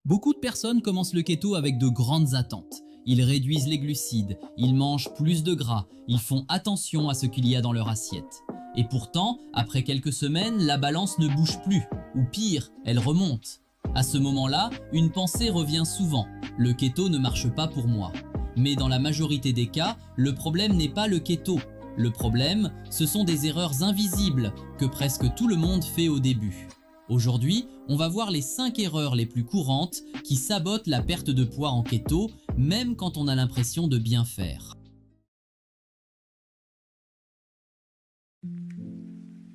Beaucoup de personnes commencent le keto avec de grandes attentes. Ils réduisent les glucides, ils mangent plus de gras, ils font attention à ce qu'il y a dans leur assiette. Et pourtant, après quelques semaines, la balance ne bouge plus, ou pire, elle remonte. À ce moment-là, une pensée revient souvent, le keto ne marche pas pour moi. Mais dans la majorité des cas, le problème n'est pas le keto. Le problème, ce sont des erreurs invisibles que presque tout le monde fait au début. Aujourd'hui, on va voir les 5 erreurs les plus courantes qui sabotent la perte de poids en keto, même quand on a l'impression de bien faire.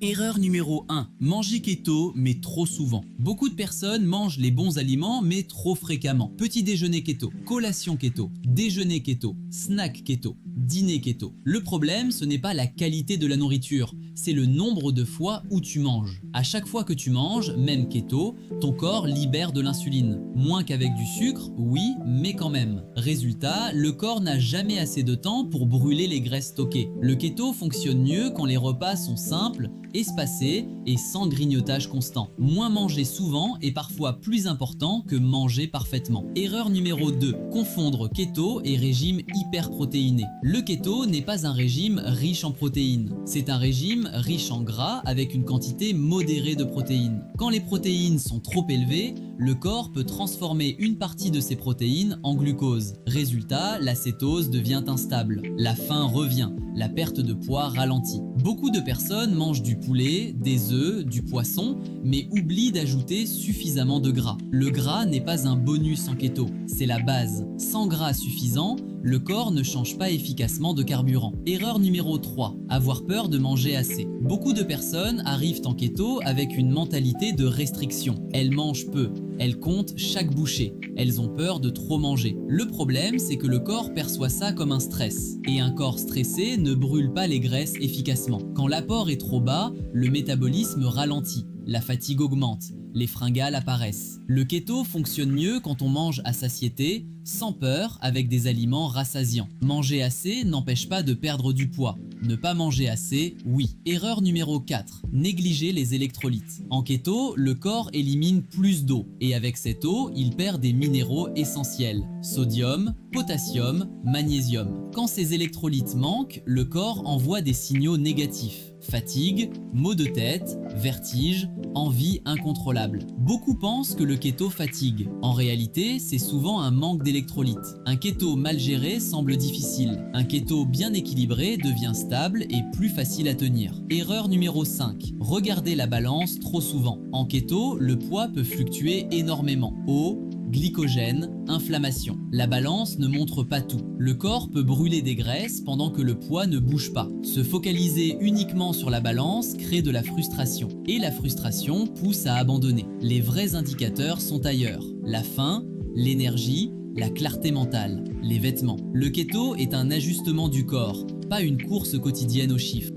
Erreur numéro 1. Manger keto, mais trop souvent. Beaucoup de personnes mangent les bons aliments, mais trop fréquemment. Petit déjeuner keto, collation keto, déjeuner keto, snack keto, dîner keto. Le problème, ce n'est pas la qualité de la nourriture, c'est le nombre de fois où tu manges. À chaque fois que tu manges, même keto, ton corps libère de l'insuline. Moins qu'avec du sucre, oui, mais quand même. Résultat, le corps n'a jamais assez de temps pour brûler les graisses stockées. Le keto fonctionne mieux quand les repas sont simples, espacés et sans grignotage constant. Moins manger souvent est parfois plus important que manger parfaitement. Erreur numéro 2. Confondre keto et régime hyperprotéiné. Le keto n'est pas un régime riche en protéines. C'est un régime riche en gras avec une quantité modérée de protéines. Quand les protéines sont trop élevées, le corps peut transformer une partie de ces protéines en glucose. Résultat, la cétose devient instable. La faim revient. La perte de poids ralentit. Beaucoup de personnes mangent du poulet, des œufs, du poisson, mais oublient d'ajouter suffisamment de gras. Le gras n'est pas un bonus en keto, c'est la base. Sans gras suffisant, le corps ne change pas efficacement de carburant. Erreur numéro 3. Avoir peur de manger assez. Beaucoup de personnes arrivent en keto avec une mentalité de restriction. Elles mangent peu, elles comptent chaque bouchée, elles ont peur de trop manger. Le problème, c'est que le corps perçoit ça comme un stress. Et un corps stressé ne brûle pas les graisses efficacement. Quand l'apport est trop bas, le métabolisme ralentit, la fatigue augmente, les fringales apparaissent. Le keto fonctionne mieux quand on mange à satiété, sans peur, avec des aliments rassasiants. Manger assez n'empêche pas de perdre du poids. Ne pas manger assez, oui. Erreur numéro 4. Négliger les électrolytes. En keto, le corps élimine plus d'eau. Et avec cette eau, il perd des minéraux essentiels. Sodium, potassium, magnésium. Quand ces électrolytes manquent, le corps envoie des signaux négatifs. Fatigue, maux de tête, vertige, envie incontrôlable. Beaucoup pensent que le keto fatigue. En réalité, c'est souvent un manque d'électrolytes. Un keto mal géré semble difficile. Un keto bien équilibré devient stable et plus facile à tenir. Erreur numéro 5. Regarder la balance trop souvent. En keto, le poids peut fluctuer énormément. Eau, glycogène, inflammation. La balance ne montre pas tout. Le corps peut brûler des graisses pendant que le poids ne bouge pas. Se focaliser uniquement sur la balance crée de la frustration. Et la frustration pousse à abandonner. Les vrais indicateurs sont ailleurs. La faim, l'énergie, la clarté mentale, les vêtements. Le keto est un ajustement du corps, pas une course quotidienne aux chiffres.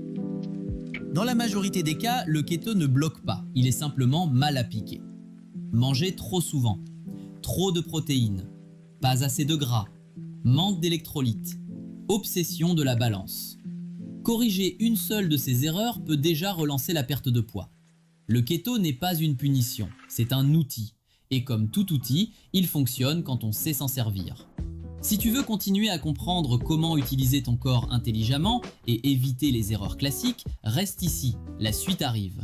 Dans la majorité des cas, le keto ne bloque pas. Il est simplement mal appliqué. Manger trop souvent. Trop de protéines, pas assez de gras, manque d'électrolytes, obsession de la balance. Corriger une seule de ces erreurs peut déjà relancer la perte de poids. Le keto n'est pas une punition, c'est un outil. Et comme tout outil, il fonctionne quand on sait s'en servir. Si tu veux continuer à comprendre comment utiliser ton corps intelligemment et éviter les erreurs classiques, reste ici, la suite arrive.